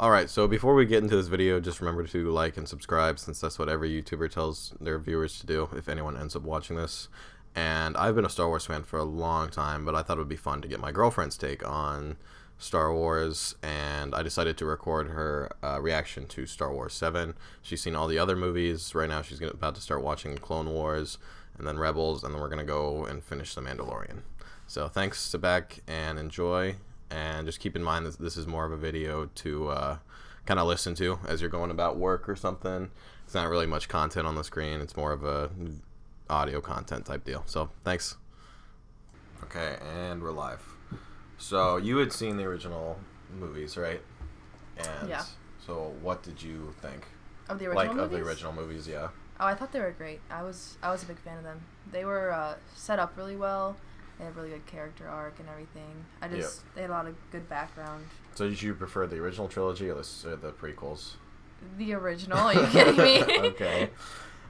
Alright, so before we get into this video, just remember to like and subscribe, since that's what every YouTuber tells their viewers to do, if anyone ends up watching this. And I've been a Star Wars fan for a long time, but I thought it would be fun to get my girlfriend's take on Star Wars, and I decided to record her reaction to Star Wars 7. She's seen all the other movies. Right now she's about to start watching Clone Wars, and then Rebels, and then we're going to go and finish The Mandalorian. So thanks, sit back and enjoy. And just keep in mind that this is more of a video to kind of listen to as you're going about work or something. It's not really much content on the screen. It's more of a audio content type deal. So thanks. Okay, and we're live. So you had seen the original movies, right? And yeah. So what did you think? Of the original movies? Of the original movies, yeah. Oh, I thought they were great. I was a big fan of them. They were set up really well. They had a really good character arc and everything. They had a lot of good background. So did you prefer the original trilogy or the prequels? The original? Are you kidding me? Okay.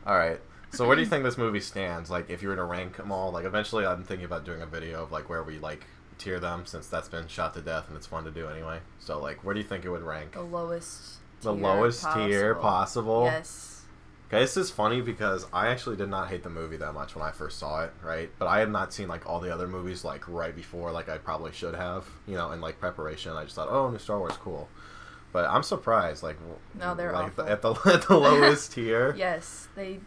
All right. So where do you think this movie stands? Like, if you were to rank them all, like, eventually I'm thinking about doing a video of, like, where we, like, tier them, since that's been shot to death and it's fun to do anyway. So, like, where do you think it would rank? The lowest tier possible? Yes. Okay, this is funny because I actually did not hate the movie that much when I first saw it, right? But I had not seen, like, all the other movies, like, right before, like I probably should have, you know, in, like, preparation. I just thought, oh, new Star Wars, cool. But I'm surprised, like... No, they're like, awful. At the lowest tier. Yes, they...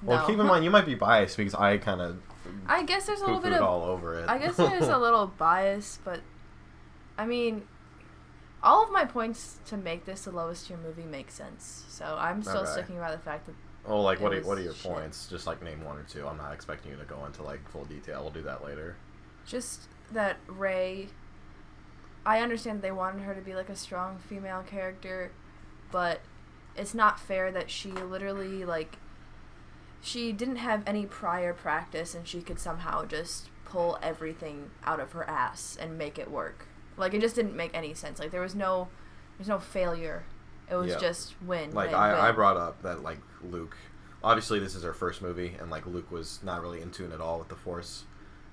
Well, keep in mind, you might be biased because I kind of... I guess there's a little bit of... all over it. I guess there's a little bias, but... I mean... All of my points to make this the lowest tier movie make sense. So I'm still sticking by the fact that... Oh, like, what are your points? Just, like, name one or two. I'm not expecting you to go into, like, full detail. We'll do that later. Just that Rey... I understand they wanted her to be, like, a strong female character, but it's not fair that she literally, like... She didn't have any prior practice, and she could somehow just pull everything out of her ass and make it work. Like, it just didn't make any sense. Like, there's no failure. It was just win. Like, I brought up that, like, Luke, obviously this is her first movie, and, like, Luke was not really in tune at all with the Force,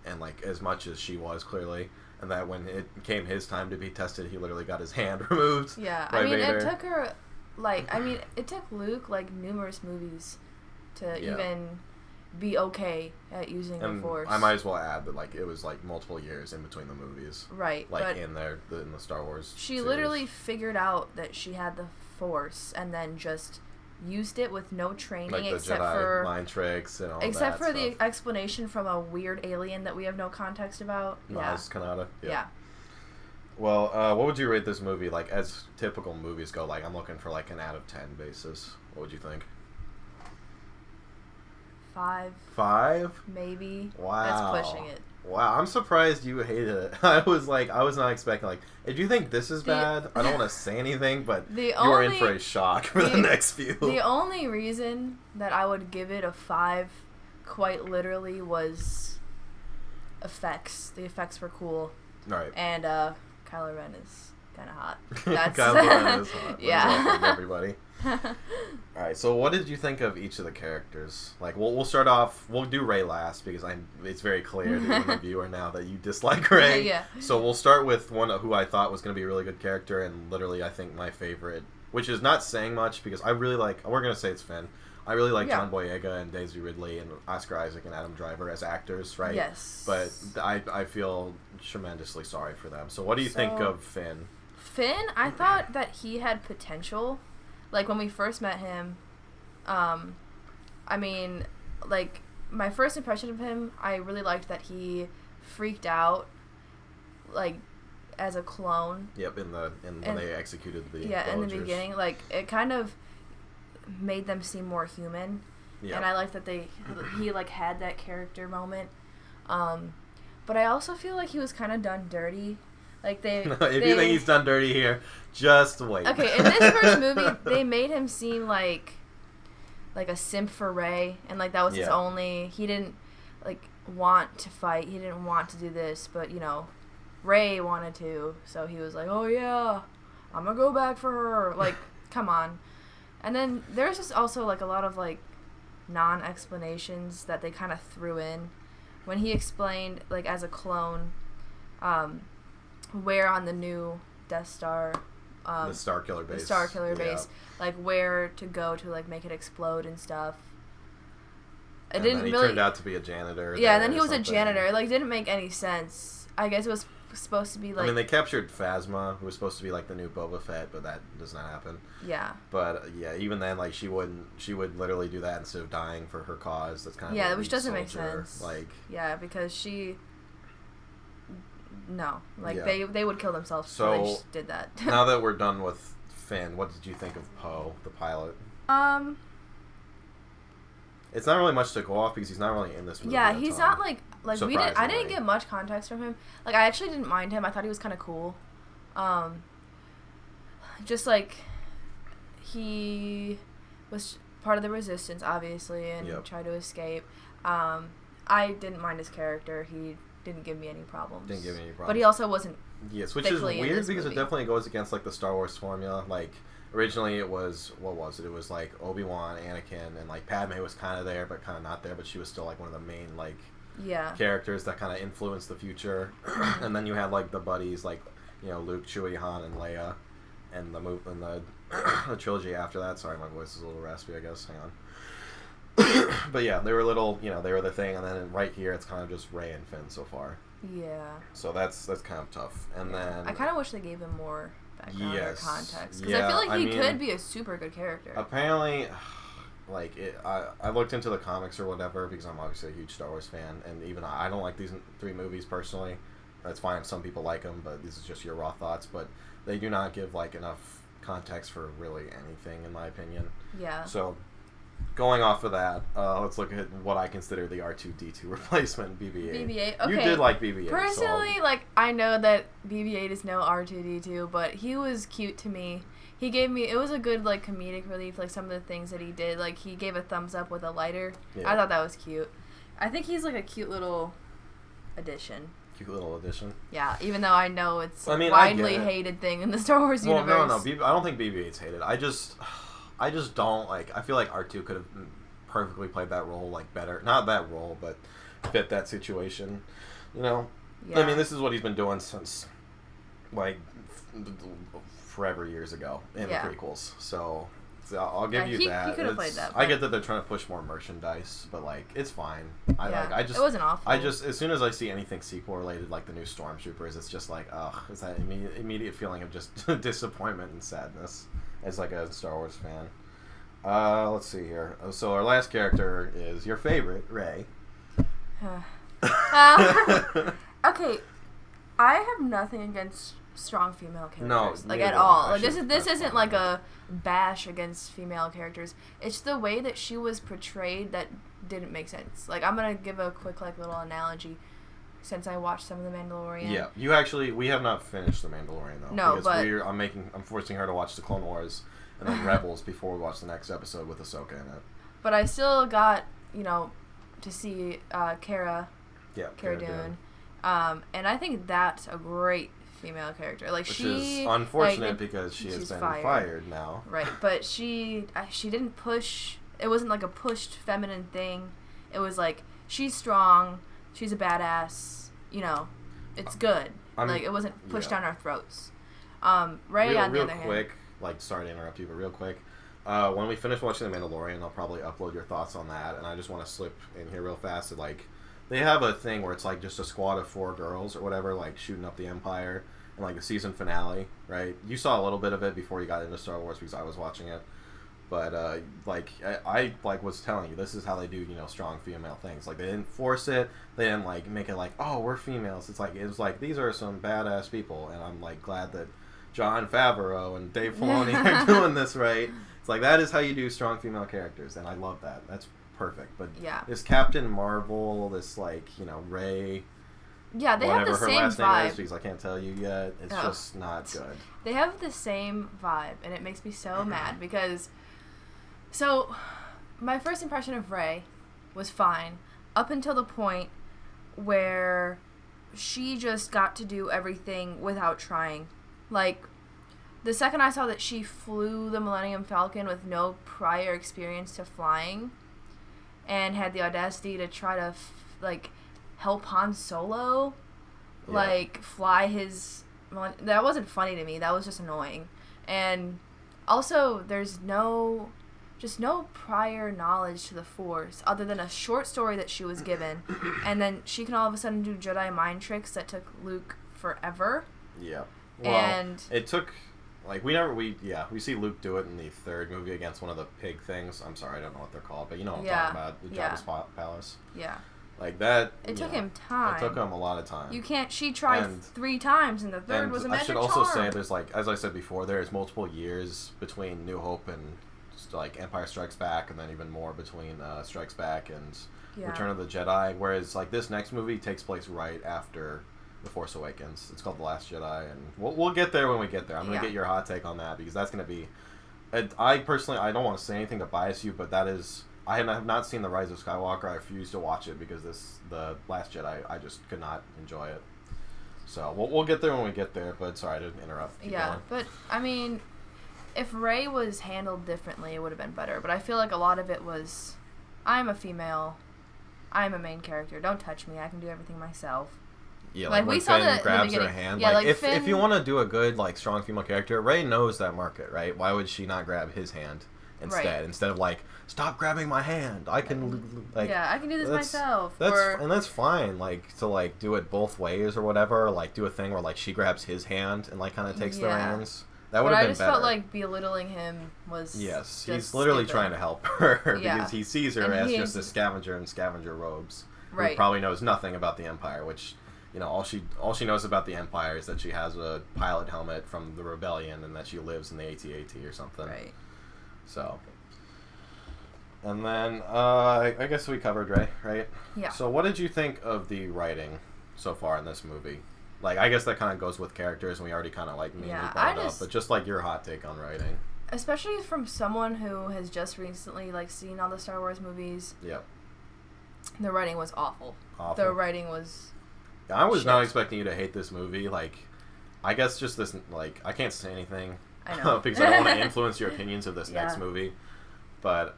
and, like, as much as she was, clearly, and that when it came his time to be tested, he literally got his hand removed. Yeah, by Vader. It took her, like, it took Luke, like, numerous movies to even be okay at using the Force. I might as well add that, like, it was, like, multiple years in between the movies. Right. Like, in the Star Wars She series. literally figured out that she had the Force and then just used it with no training, like the except Jedi for mind tricks and all except that for stuff. the explanation from a weird alien that we have no context about. Maz Kanata. Yeah. Well, what would you rate this movie? Like, as typical movies go, like, I'm looking for, like, an out of 10 basis. What would you think? 5. 5? Maybe. Wow. That's pushing it. Wow, I'm surprised you hated it. I was not expecting, like, if you think this is bad, I don't want to say anything, but you are in for a shock for the next few. The only reason that I would give it a 5, quite literally, was effects. The effects were cool. Right. And, Kylo Ren is kind of hot. That's Kylo Ren is hot. Yeah. Everybody. Alright, so what did you think of each of the characters? Like, we'll start off, we'll do Rey last, because it's very clear to the viewer now that you dislike Rey. Yeah. So we'll start with one who I thought was going to be a really good character, and literally I think my favorite, which is not saying much, because I really like, we're going to say it's Finn. I really like John Boyega and Daisy Ridley and Oscar Isaac and Adam Driver as actors, right? Yes. But I feel tremendously sorry for them. So what do you think of Finn? Finn, I thought that he had potential. Like, when we first met him, like, my first impression of him, I really liked that he freaked out, like, as a clone. Yep, when they executed the villagers. In the beginning, like, it kind of made them seem more human. Yep. And I liked that he like, had that character moment. But I also feel like he was kind of done dirty. Like, if you think he's done dirty here, just wait. Okay, in this first movie, they made him seem like a simp for Rey, and, like, that was his only... He didn't, like, want to fight. He didn't want to do this, but, you know, Rey wanted to, so he was like, oh, yeah, I'm gonna go back for her. Like, come on. And then there's just also, like, a lot of, like, non-explanations that they kind of threw in. When he explained, like, as a clone, where on the new Death Star the Star Killer base. The Star Killer base, like where to go to like make it explode and stuff. It didn't really. He turned out to be a janitor. Yeah, and then he was a janitor. Like, didn't make any sense. I guess it was supposed to be like. I mean, they captured Phasma, who was supposed to be like the new Boba Fett, but that does not happen. Yeah. But yeah, even then, like she would literally do that instead of dying for her cause. That's kind of yeah, which doesn't make sense. Like yeah, because she. No, like they would kill themselves. So if they just did that. Now that we're done with Finn, what did you think of Poe, the pilot? It's not really much to go off because he's not really in this movie. Yeah, he's not like I didn't get much context from him. Like I actually didn't mind him. I thought he was kind of cool. Just like he was part of the resistance, obviously, and tried to escape. I didn't mind his character. He didn't give me any problems. But he also wasn't. Yes, which is weird because it definitely goes against like the Star Wars formula. Like originally it was what was it? It was like Obi-Wan, Anakin, and like Padme was kind of there but kind of not there. But she was still like one of the main like characters that kind of influenced the future. And then you had like the buddies like Luke, Chewie, Han, and Leia, and the trilogy after that. Sorry, my voice is a little raspy. I guess. Hang on. But yeah, they were little, they were the thing, and then right here it's kind of just Rey and Finn so far. Yeah. So that's kind of tough. And then I kind of wish they gave him more background or context because I feel like he could be a super good character. Apparently, like I looked into the comics or whatever because I'm obviously a huge Star Wars fan, and even I don't like these 3 movies personally. That's fine if some people like them, but this is just your raw thoughts. But they do not give like enough context for really anything, in my opinion. Yeah. So. Going off of that, let's look at what I consider the R2-D2 replacement, BB-8. BB-8, okay. You did like BB-8. Personally, I know that BB-8 is no R2-D2, but he was cute to me. He gave me, it was a good, comedic relief, some of the things that he did. Like, he gave a thumbs up with a lighter. Yeah. I thought that was cute. I think he's, a cute little addition. Cute little addition? Yeah, even though I know it's a widely hated thing in the Star Wars universe. No, I don't think BB-8's hated. I just don't, I feel like R2 could have perfectly played that role, better. Not that role, but fit that situation, Yeah. I mean, this is what he's been doing since, forever years ago in the prequels. So I'll give you that. He could have played that. I get that they're trying to push more merchandise, but, it's fine. It wasn't awful. As soon as I see anything sequel-related, like the new Stormtroopers, it's just it's that immediate feeling of just disappointment and sadness. As a Star Wars fan. Let's see here. So our last character is your favorite, Rey. Okay, I have nothing against strong female characters. No, at all. This isn't a bash against female characters. It's the way that she was portrayed that didn't make sense. I'm gonna give a quick little analogy. Since I watched some of The Mandalorian. Yeah, we have not finished The Mandalorian though. No, because I'm forcing her to watch the Clone Wars and then Rebels before we watch the next episode with Ahsoka in it. But I still got, to see Cara Dune. And I think that's a great female character. Which is unfortunate because she has been fired now. Right, but she didn't push. It wasn't a pushed feminine thing. It was she's strong. She's a badass, it's good. It wasn't pushed down our throats. Rey, on the other hand. Real quick, sorry to interrupt you, but real quick. When we finish watching The Mandalorian, I'll probably upload your thoughts on that, and I just want to slip in here real fast that, they have a thing where it's, just a squad of 4 girls or whatever, shooting up the Empire, and, the season finale, right? You saw a little bit of it before you got into Star Wars because I was watching it. But, I was telling you, this is how they do, strong female things. They didn't force it. They didn't, make it oh, we're females. It was these are some badass people. And I'm, glad that Jon Favreau and Dave Filoni are doing this right. It's that is how you do strong female characters. And I love that. That's perfect. But this Captain Marvel, this, Rey... Yeah, they have the same last vibe. name is, because I can't tell you yet. It's just not good. They have the same vibe, and it makes me so mad because... So, my first impression of Rey was fine up until the point where she just got to do everything without trying. The second I saw that she flew the Millennium Falcon with no prior experience to flying and had the audacity to try to, help Han Solo, fly his... That wasn't funny to me. That was just annoying. And also, there's no prior knowledge to the Force other than a short story that she was given, and then she can all of a sudden do Jedi mind tricks that took Luke forever. Yeah. Well, and it took, like, we see Luke do it in the third movie against one of the pig things. I'm sorry, I don't know what they're called, but you know what I'm talking about, the Jabba's palace. Yeah. Like that. It took him time. It took him a lot of time. You can't. She tried 3 times, and the third was a magic charm. I should also say, there's like, as I said before, there's multiple years between New Hope and like Empire Strikes Back, and then even more between Strikes Back and Return of the Jedi. Whereas like this next movie takes place right after The Force Awakens. It's called The Last Jedi, and we'll get there when we get there. I'm gonna get your hot take on that because that's gonna be. I personally, I don't want to say anything to bias you, but that is. I have not seen The Rise of Skywalker. I refuse to watch it because The Last Jedi, I just could not enjoy it. So we'll get there when we get there. But sorry to interrupt. Keep going. But I mean, if Rey was handled differently, it would have been better. But I feel like a lot of it was, I'm a female, I'm a main character. Don't touch me. I can do everything myself. Yeah, like when Finn grabs her hand. Yeah, like if you want to do a good, like, strong female character, Rey knows that market, right? Why would she not grab his hand instead of like, stop grabbing my hand? I can like I can do this myself. And that's fine. Like to like do it both ways or whatever. Like do a thing where like she grabs his hand and like kind of takes the reins. That would have been better. I just felt like belittling him was he's literally trying to help her because he sees her as just a scavenger in scavenger robes. Who probably knows nothing about the Empire, which, you know, all she knows about the Empire is that she has a pilot helmet from the Rebellion and that she lives in the AT-AT or something. Right. So, and then I guess we covered Rey, right? Yeah. So what did you think of the writing so far in this movie? Like, I guess that kind of goes with characters, and we already kind of like mainly brought it up, but just like your hot take on writing. Especially from someone who has just recently like seen all the Star Wars movies. Yep. The writing was awful. The writing was. Yeah, I was not expecting you to hate this movie. Like, I guess just this, like, I can't say anything. I know. Because I don't want to influence your opinions of this next movie. But,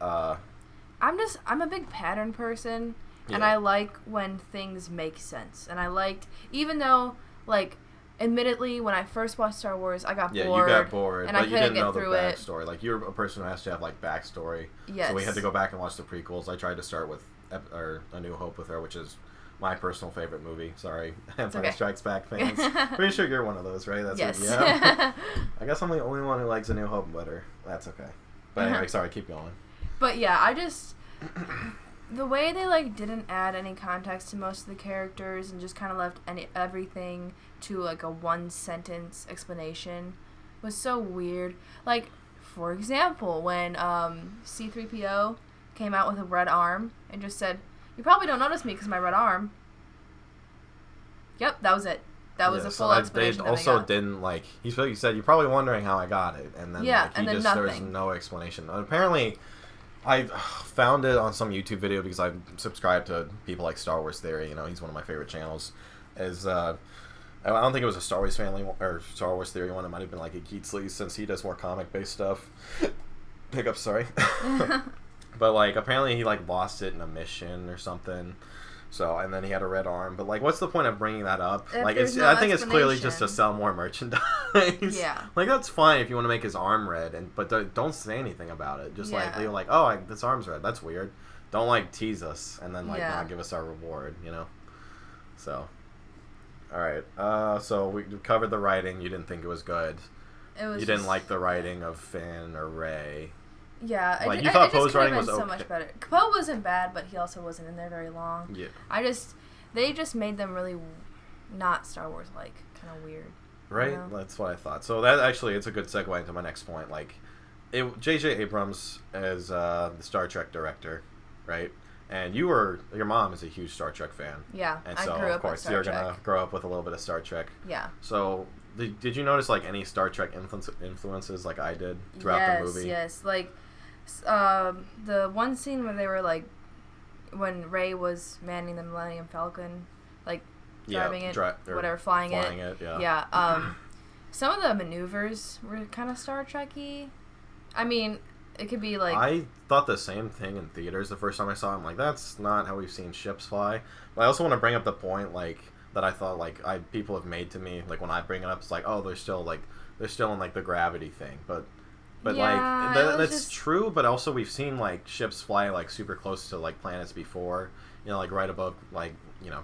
I'm a big pattern person, and I like when things make sense. And I liked, even though, like, admittedly, when I first watched Star Wars, I got bored. Yeah, you got bored, and but I you didn't know the backstory. Like, you're a person who has to have, like, backstory. Yes. So we had to go back and watch the prequels. I tried to start with A New Hope with her, which is my personal favorite movie. Sorry, Empire Strikes Back fans. Pretty sure you're one of those, right? That's yes. I guess I'm the only one who likes A New Hope better. That's okay. But anyway, sorry, keep going. But yeah, I just the way they like didn't add any context to most of the characters and just kind of left everything to like a 1-sentence explanation was so weird. Like, for example, when C-3PO came out with a red arm and just said, "You probably don't notice me because of my red arm." Yep, that was it. That was a full explanation. They also didn't, like, he said, "You're probably wondering how I got it," and then there was no explanation. Apparently, I found it on some YouTube video because I subscribe to people like Star Wars Theory. You know, he's one of my favorite channels. I don't think it was a Star Wars family or Star Wars Theory one. It might have been like a Geetsley, since he does more comic based stuff. Hiccups, sorry. But like apparently he like lost it in a mission or something. So, and then he had a red arm. But like, what's the point of bringing that up? Like, I think it's clearly just to sell more merchandise. Yeah. Like, that's fine if you want to make his arm red, but don't say anything about it. Just like, you're like, oh, this arm's red. That's weird. Don't like tease us and then like not give us our reward, you know? So, all right. So we covered the writing. You didn't think it was good. You didn't like the writing of Finn or Rey. Yeah, like you thought Poe's writing was okay. So much better. Poe wasn't bad, but he also wasn't in there very long. Yeah. They just made them really not Star Wars like, kind of weird. Right, you know? That's what I thought. So that actually, it's a good segue into my next point. Like, J.J. Abrams is the Star Trek director, right? And your mom is a huge Star Trek fan. Yeah, and so of course you're gonna grow up with a little bit of Star Trek. Yeah. So did you notice like any Star Trek influences like I did throughout the movie? Yes, like. The one scene where they were like, when Rey was manning the Millennium Falcon, like driving flying it. Yeah. Some of the maneuvers were kind of Star Trek-y. I mean, it could be like. I thought the same thing in theaters the first time I saw it. I'm like, that's not how we've seen ships fly. But I also want to bring up the point like that I thought like people have made to me, like when I bring it up, it's like, oh, there's still like they're still in like the gravity thing, but yeah, like that's true. But also we've seen like ships fly like super close to like planets before, you know, like right above like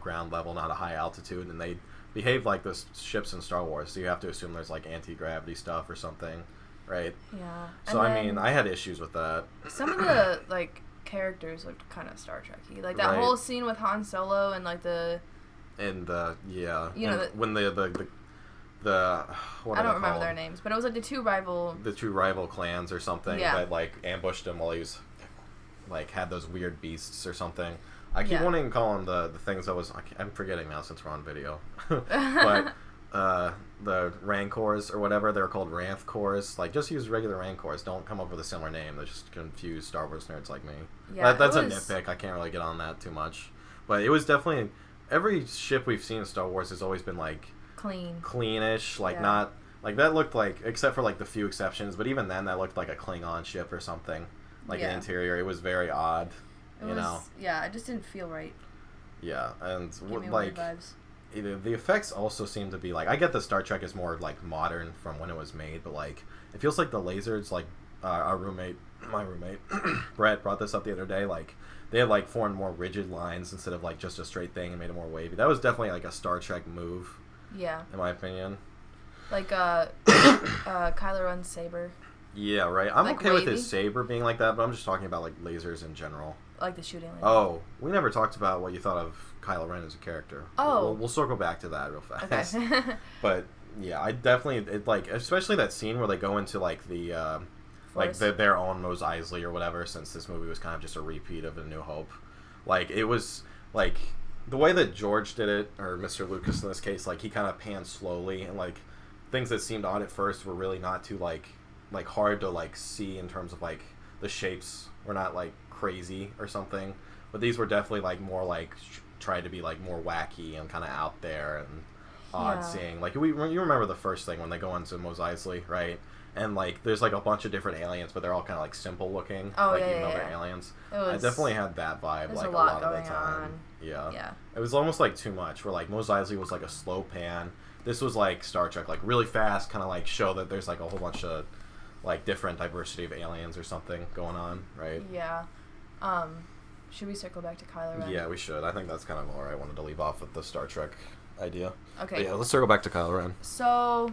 ground level, not a high altitude, and they behave like the ships in Star Wars. So you have to assume there's like anti-gravity stuff or something, right? Yeah. So I mean, I had issues with that. Some of the like characters looked kind of Star Trek-y, like that whole scene with Han Solo and like the. And yeah, when the what I don't remember their names, but it was like the two rival clans or something that like ambushed him while he was like had those weird beasts or something. I keep wanting to call them the things that was I'm forgetting now since we're on video, but the Rancors or whatever they're called, Ranthcors. Like just use regular Rancors. Don't come up with a similar name. They just confuse Star Wars nerds like me. Yeah, that's a nitpick. I can't really get on that too much, but it was definitely. Every ship we've seen in Star Wars has always been like cleanish, like not like that looked like, except for like the few exceptions, but even then that looked like a Klingon ship or something, like an interior. It was very odd, you know. Yeah, it just didn't feel right. Yeah, and like the effects also seem to be like, I get that Star Trek is more like modern from when it was made, but like it feels like the lasers, like my roommate Brett brought this up the other day, like they had like formed more rigid lines instead of like just a straight thing and made it more wavy. That was definitely like a Star Trek move. Yeah. In my opinion. Like Kylo Ren's saber. Yeah, right. I'm like okay wavy with his saber being like that, but I'm just talking about like lasers in general. Like the shooting laser. Oh, we never talked about what you thought of Kylo Ren as a character. Oh. We'll circle back to that real fast. Okay. But yeah, I definitely like especially that scene where they go into like the like their own Mos Eisley or whatever, since this movie was kind of just a repeat of A New Hope. Like, it was, like, the way that George did it, or Mr. Lucas in this case, like, he kind of panned slowly, and, like, things that seemed odd at first were really not too, like hard to, like, see in terms of, like, the shapes were not, like, crazy or something. But these were definitely, like, more, like, tried to be, like, more wacky and kind of out there and odd seeing. Like, you remember the first thing when they go into Mos Eisley, right? And, like, there's, like, a bunch of different aliens, but they're all kind of, like, simple looking. Oh, like, yeah, even though they're aliens. I definitely had that vibe, like, a lot of the time. Yeah. It was almost, like, too much, where, like, Mos Eisley was, like, a slow pan. This was, like, Star Trek, like, really fast, kind of, like, show that there's, like, a whole bunch of, like, different diversity of aliens or something going on, right? Yeah. Should we circle back to Kylo Ren? Yeah, we should. I think that's kind of where I wanted to leave off with the Star Trek idea. Okay. But yeah, let's circle back to Kylo Ren. So...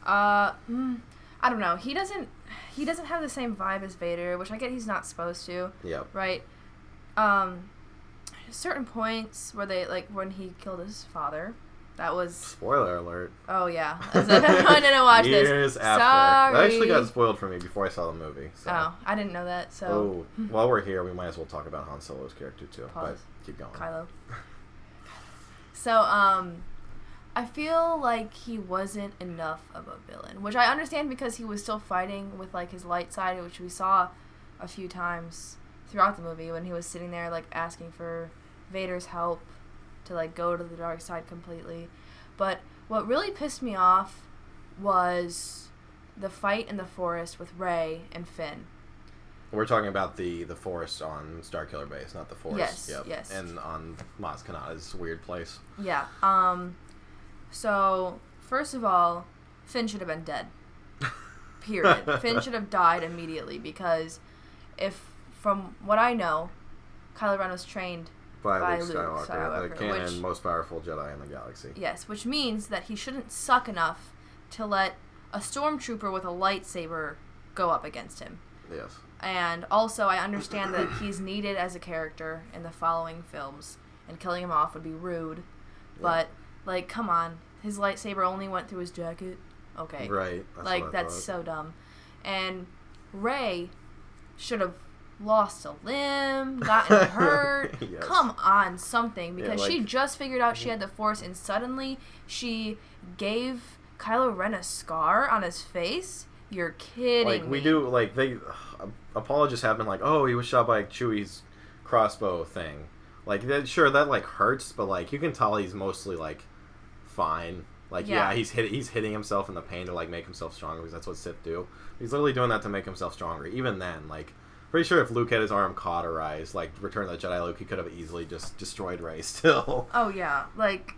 I don't know. He doesn't have the same vibe as Vader, which I get he's not supposed to. Yeah. Right. Certain points where they like when he killed his father. That was spoiler alert. Oh yeah. I didn't watch this. Years after. Sorry. That actually got spoiled for me before I saw the movie. So. Oh, I didn't know that. So. Oh, while we're here, we might as well talk about Han Solo's character too. Pause. But keep going. Kylo. So I feel like he wasn't enough of a villain, which I understand because he was still fighting with, like, his light side, which we saw a few times throughout the movie when he was sitting there, like, asking for Vader's help to, like, go to the dark side completely. But what really pissed me off was the fight in the forest with Rey and Finn. We're talking about the forest on Starkiller Base, not the forest. Yes, yes. And on Maz Kanata's weird place. Yeah, So, first of all, Finn should have been dead. Period. Finn should have died immediately because from what I know, Kylo Ren was trained by Luke Skywalker, the canon most powerful Jedi in the galaxy. Yes, which means that he shouldn't suck enough to let a stormtrooper with a lightsaber go up against him. Yes. And also, I understand that he's needed as a character in the following films, and killing him off would be rude, but... Like, come on. His lightsaber only went through his jacket. Okay. Right. That's so dumb. And Rey should have lost a limb, gotten hurt. Yes. Come on, something. Because she just figured out she had the Force, and suddenly she gave Kylo Ren a scar on his face? You're kidding me. They apologists have been like, oh, he was shot by Chewie's crossbow thing. Like, sure, that, like, hurts, but, like, you can tell he's mostly, like, fine. Like, he's hitting himself in the pain to, like, make himself stronger, because that's what Sith do. He's literally doing that to make himself stronger. Even then, like, pretty sure if Luke had his arm cauterized, like, Return of the Jedi Luke, he could have easily just destroyed Rey still. Oh, yeah. Like,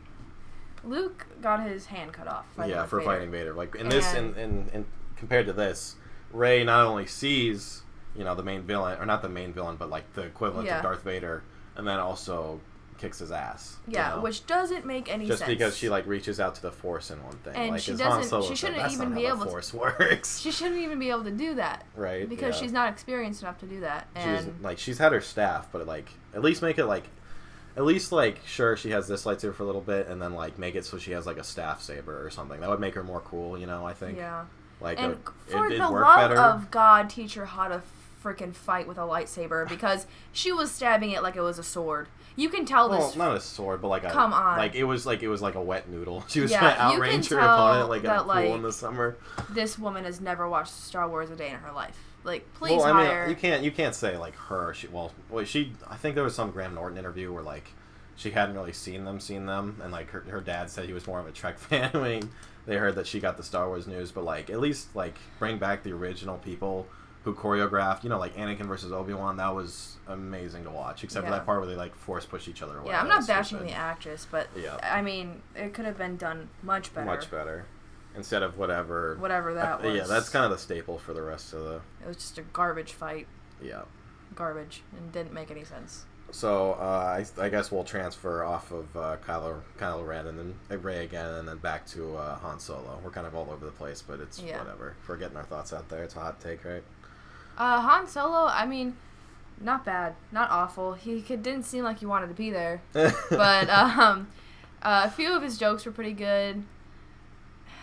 Luke got his hand cut off. For fighting Vader. Like in this, in compared to this, Rey not only sees, you know, the main villain, or not the main villain, but like the equivalent of Darth Vader, and then also kicks his ass. Yeah, you know? which doesn't make any sense. Just because she like reaches out to the Force in one thing, and like, she doesn't. She shouldn't even be able. Force works. She shouldn't even be able to do that. Right. Because she's not experienced enough to do that. And she's had her staff, but like at least make it like. At least, like, sure, she has this lightsaber for a little bit, and then, like, make it so she has, like, a staff saber or something. That would make her more cool, you know, I think. Yeah. Like, and for the love of God, teach her how to freaking fight with a lightsaber, because she was stabbing it like it was a sword. You can tell this... Well, not a sword, but like a... Come on. Like, it was like a wet noodle. She was trying to outrange her opponent like a pool in the summer. This woman has never watched Star Wars a day in her life. Like, please hire... you can't say, like, her. I think there was some Graham Norton interview where, like, she hadn't really seen them, and, like, her dad said he was more of a Trek fan when they heard that she got the Star Wars news, but, like, at least, like, bring back the original people who choreographed, you know, like, Anakin versus Obi-Wan. That was amazing to watch, except for that part where they, like, force push each other away. Yeah, I'm not bashing the actress, but, I mean, it could have been done much better. Much better. Instead of whatever that was. Yeah, that's kind of the staple for the rest of the... It was just a garbage fight. Yeah. Garbage. And didn't make any sense. So, I guess we'll transfer off of Kylo Ren and then Rey again, and then back to Han Solo. We're kind of all over the place, but it's whatever. If we're getting our thoughts out there, it's a hot take, right? Han Solo, I mean, not bad. Not awful. He didn't seem like he wanted to be there. But a few of his jokes were pretty good.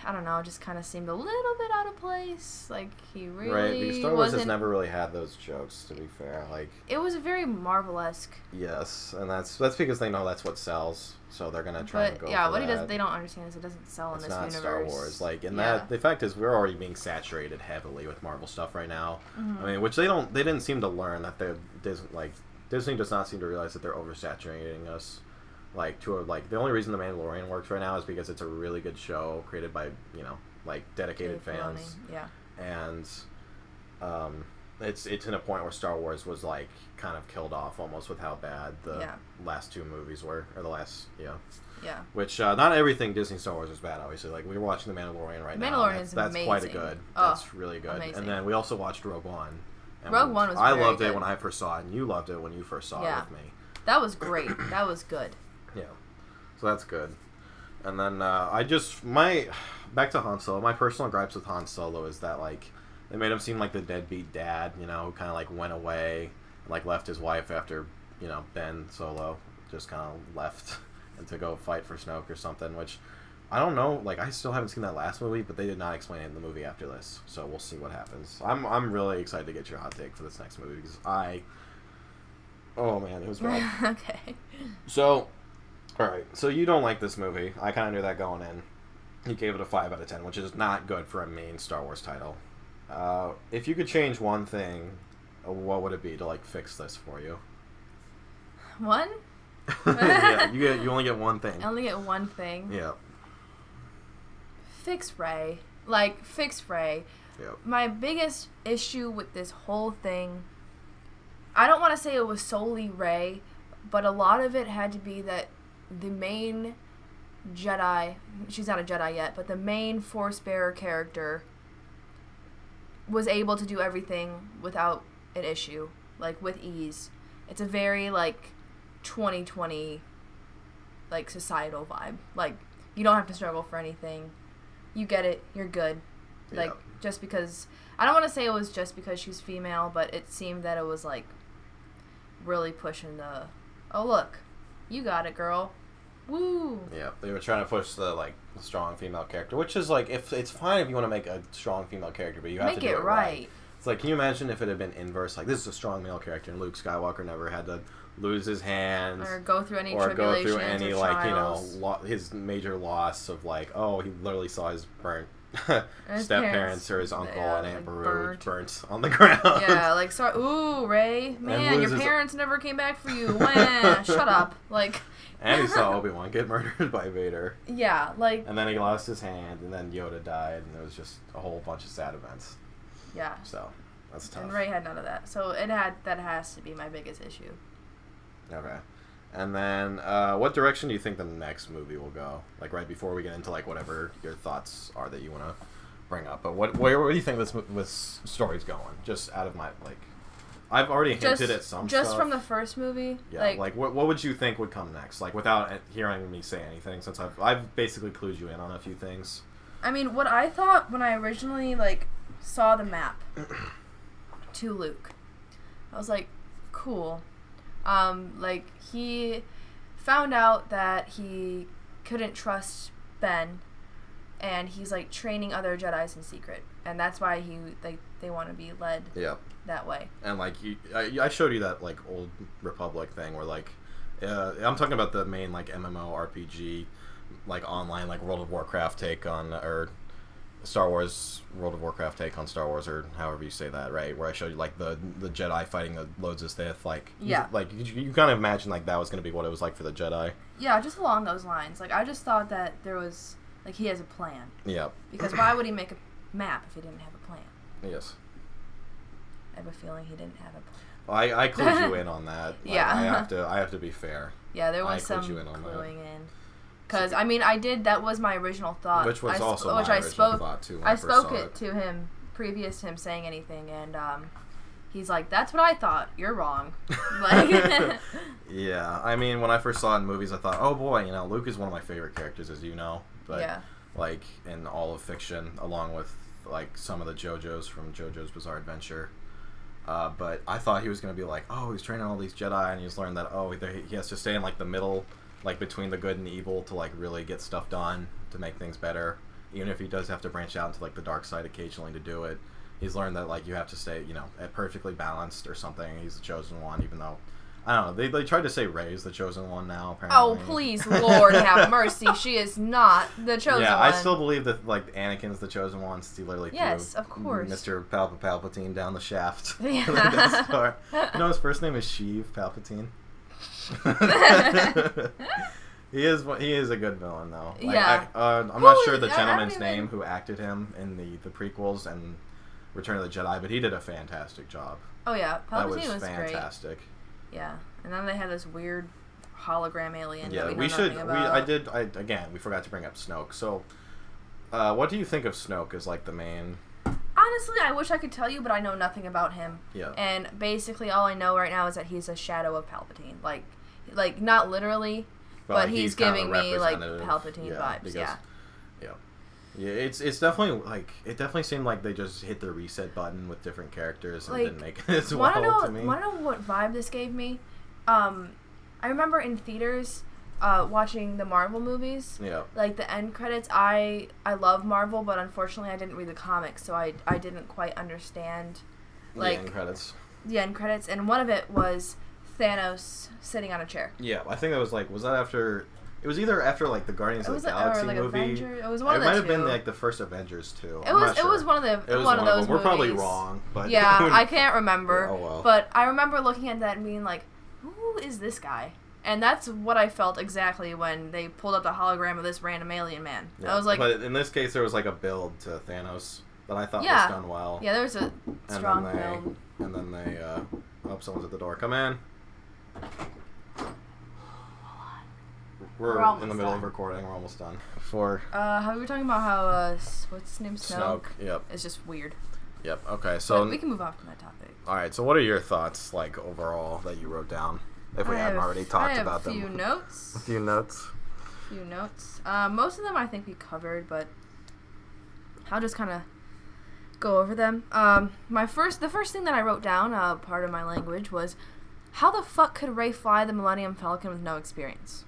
I don't know, just kind of seemed a little bit out of place. Like, he really right, because Star Wars has never really had those jokes, to be fair. Like, it was very Marvel-esque. Yes, and that's because they know that's what sells, so they're gonna try and go for that. They don't understand is it doesn't sell in this universe. It's not Star Wars. Like, and that, the fact is, we're already being saturated heavily with Marvel stuff right now. Mm-hmm. I mean, which they didn't seem to learn that Disney does not seem to realize that they're oversaturating us. Like, the only reason The Mandalorian works right now is because it's a really good show created by, you know, like, dedicated fans. Yeah. And it's in a point where Star Wars was, like, kind of killed off almost with how bad the last two movies were. Or the last, Yeah. Which, not everything Disney Star Wars is bad, obviously. Like, we were watching The Mandalorian right now. Mandalorian is amazing. That's quite good. That's really good. Amazing. And then we also watched Rogue One. Rogue One was I very loved good. it when I first saw it, and you loved it when you first saw it with me. That was great. That was good. Yeah, so that's good. And then back to Han Solo. My personal gripes with Han Solo is that, like, they made him seem like the deadbeat dad, you know, who kind of, like, went away and, like, left his wife after, you know, Ben Solo just kind of left and to go fight for Snoke or something, which I don't know. Like, I still haven't seen that last movie, but they did not explain it in the movie after this, so we'll see what happens. I'm really excited to get your hot take for this next movie because oh man, it was bad. Okay. So, alright, so you don't like this movie. I kind of knew that going in. You gave it a 5 out of 10, which is not good for a main Star Wars title. If you could change one thing, what would it be to, like, fix this for you? One? Yeah, you only get one thing. I only get one thing? Yeah. Fix Rey. Like, fix Rey. Yep. My biggest issue with this whole thing, I don't want to say it was solely Rey, but a lot of it had to be that the main Jedi, she's not a Jedi yet, but the main Force bearer character was able to do everything without an issue, like, with ease. It's a very, like, 2020, like, societal vibe. Like, you don't have to struggle for anything. You get it. You're good. Like, just because... I don't want to say it was just because she's female, but it seemed that it was, like, really pushing the... Oh, look. You got it, girl. Woo! Yeah, they were trying to push the, like, strong female character, which is, like, if it's fine if you want to make a strong female character, but you have to do it right. It's like, can you imagine if it had been inverse? Like, this is a strong male character, and Luke Skywalker never had to lose his hands. Or go through any tribulations or like, trials. you know, his major loss of, like, oh, he literally saw his step-parents or his uncle and Aunt Beru burnt on the ground. Yeah, like, sorry, ooh, Rey, man, your parents never came back for you. Wah, shut up. Like... And he saw Obi-Wan get murdered by Vader. Yeah, like... And then he lost his hand, and then Yoda died, and it was just a whole bunch of sad events. Yeah. So, that's tough. And Rey had none of that. So that has to be my biggest issue. Okay. And then, what direction do you think the next movie will go? Like, right before we get into, like, whatever your thoughts are that you want to bring up. But where do you think this story's going? Just out of my, like... I've already hinted at some stuff. Just from the first movie? Yeah, like what would you think would come next? Like, without hearing me say anything, since I've basically clued you in on a few things. I mean, what I thought when I originally, like, saw the map to Luke, I was like, cool. Like, he found out that he couldn't trust Ben, and he's, like, training other Jedis in secret. And that's why they want to be led that way. And, like, I showed you that, like, old Republic thing where, like, I'm talking about the main, like, MMORPG, like, online, like, World of Warcraft take on, or Star Wars, World of Warcraft take on Star Wars, or however you say that, right? Where I showed you, like, the Jedi fighting the loads of Sith, like... Yeah. Like, you kind of imagine, like, that was going to be what it was like for the Jedi. Yeah, just along those lines. Like, I just thought that there was... Like, he has a plan. Yeah. Because why would he make a map if he didn't have a plan? Yes. I have a feeling he didn't have a plan. Well, I clued you in on that. Like, yeah. I have to be fair. Yeah, there was some cluing in. Because, I mean, that was my original thought. Which was also my original thought, too, when I spoke it to him previous to him saying anything, and he's like, that's what I thought. You're wrong. Like, yeah, I mean, when I first saw it in movies, I thought, oh boy, you know, Luke is one of my favorite characters, as you know. But, yeah. Like, in all of fiction, along with, like, some of the JoJo's from JoJo's Bizarre Adventure. But I thought he was going to be like, oh, he's training all these Jedi, and he's learned that, oh, he has to stay in, like, the middle, like, between the good and evil to, like, really get stuff done, to make things better. Even if he does have to branch out into, like, the dark side occasionally to do it. He's learned that, like, you have to stay, you know, perfectly balanced or something. He's the chosen one, even though... I don't know. They tried to say Rey's the chosen one now, apparently. Oh, please, Lord have mercy. She is not the chosen one. Yeah, I still believe that, like, Anakin's the chosen one since he literally yes, of course. Mr. Palpatine down the shaft. Yeah. You know, his first name is Sheev Palpatine. He is a good villain, though. Like, yeah. I'm not sure the gentleman's name who acted him in the prequels and Return of the Jedi, but he did a fantastic job. Oh, yeah. Palpatine was great. fantastic. Yeah, and then they had this weird hologram alien. Yeah, that we should. We forgot to bring up Snoke. So, what do you think of Snoke as like the main? Honestly, I wish I could tell you, but I know nothing about him. Yeah. And basically, all I know right now is that he's a shadow of Palpatine. Like not literally, but he's giving me like Palpatine vibes. Because, yeah. Yeah, it's definitely like it definitely seemed like they just hit the reset button with different characters and didn't make it as well to me. Wanna know what vibe this gave me? I remember in theaters watching the Marvel movies. Yeah. Like the end credits. I love Marvel, but unfortunately I didn't read the comics, so I didn't quite understand like the end credits. The end credits, and one of it was Thanos sitting on a chair. Yeah, I think that was that after. It was either after like the Guardians of the Galaxy movie. Avenger. It was one of the two. It might have been like the first Avengers too. It was one of those movies. We're probably wrong, but yeah, I can't remember. Oh well. But I remember looking at that and being like, "Who is this guy?" And that's what I felt exactly when they pulled up the hologram of this random alien man. Yeah. I was like, but in this case, there was like a build to Thanos that I thought was done well. Yeah, there was a strong build. And then they, someone's at the door. Come in. We're in the middle of recording. We're almost done. How we were talking about how what's his name? Snoke. Yep. It's just weird. Yep. Okay. So we can move off from that topic. All right. So what are your thoughts, like overall, that you wrote down? If we haven't already talked about them. A few notes. A few notes. Most of them I think we covered, but I'll just kind of go over them. The first thing that I wrote down, part of my language, was how the fuck could Rey fly the Millennium Falcon with no experience?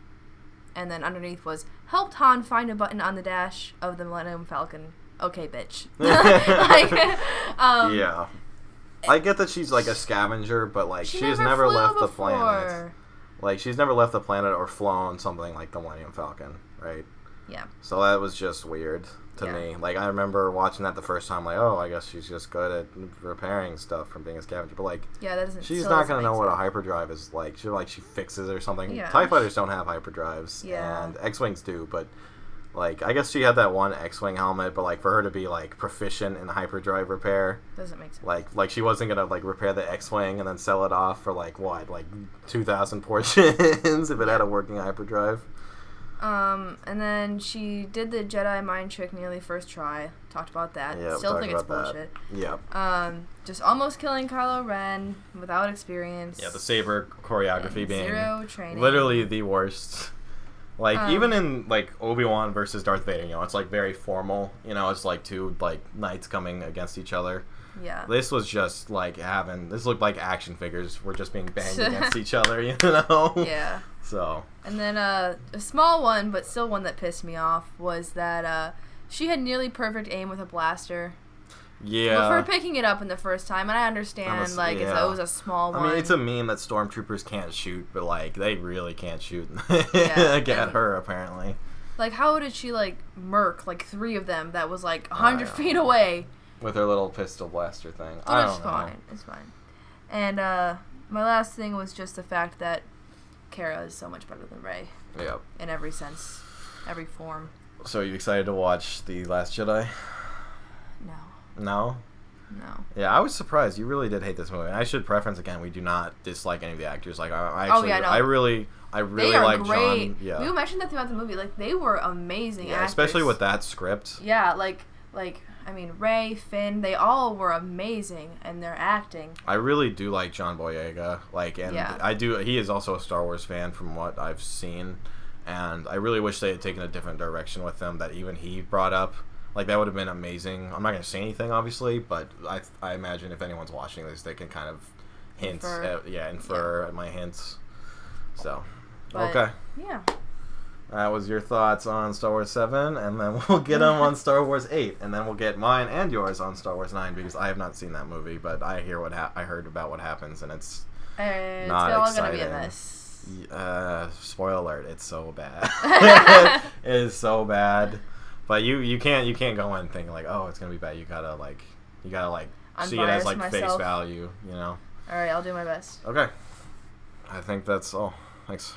And then underneath was, helped Han find a button on the dash of the Millennium Falcon. Okay, bitch. Yeah. I get that she's like a scavenger, but like she's never left the planet. Like she's never left the planet or flown something like the Millennium Falcon, right? Yeah. So that was just weird to me. Like I remember watching that the first time, like, oh, I guess she's just good at repairing stuff from being a scavenger. But like, yeah, that doesn't. She's not gonna know what a hyperdrive is like. She fixes it or something. Yeah. TIE fighters don't have hyperdrives, yeah. and X-wings do, but Like, I guess she had that one X-Wing helmet, but, like, for her to be, like, proficient in hyperdrive repair... Doesn't make sense. Like she wasn't gonna, like, repair the X-Wing and then sell it off for, like, what? Like, 2,000 portions if it had a working hyperdrive. And then she did the Jedi mind trick nearly first try. Talked about that. Yep, Still think it's bullshit. Yep. Just almost killing Kylo Ren without experience. Yeah, the saber choreography being... Zero training. Literally the worst... Like, even in, like, Obi-Wan versus Darth Vader, you know, it's, like, very formal. You know, it's, like, two, like, knights coming against each other. Yeah. This was just, like, this looked like action figures were just being banged against each other, you know? Yeah. So. And then, a small one, but still one that pissed me off, was that, she had nearly perfect aim with a blaster. Yeah. But for picking it up in the first time, and I understand, it was a small one. I mean, it's a meme that stormtroopers can't shoot, but, like, they really can't shoot yeah. at her, apparently. Like, how did she, like, murk, like, 3 of them that was, like, 100 feet away? With her little pistol blaster thing. But it's fine. It's fine. And, my last thing was just the fact that Cara is so much better than Rey. Yep. In every sense. Every form. So, are you excited to watch The Last Jedi? No. No? No. Yeah, I was surprised. You really did hate this movie. And I should preference again, we do not dislike any of the actors. Like, I really they are like great. John. Yeah. We mentioned that throughout the movie. Like, they were amazing actors. Especially with that script. Yeah, I mean, Rey, Finn, they all were amazing in their acting. I really do like John Boyega. Like, and he is also a Star Wars fan from what I've seen. And I really wish they had taken a different direction with them that even he brought up. Like, that would have been amazing. I'm not going to say anything, obviously, but I imagine if anyone's watching this, they can kind of infer at my hints. So, okay. Yeah. That was your thoughts on Star Wars 7, and then we'll get them on Star Wars 8, and then we'll get mine and yours on Star Wars 9, because I have not seen that movie, but I hear I heard about what happens, and it's not all exciting. Gonna be a mess. Spoiler alert, it's so bad. It is so bad. But you can't go in thinking like, oh, it's gonna be bad. You gotta see it as like face value, you know. All right, I'll do my best. Okay, I think that's all. Thanks.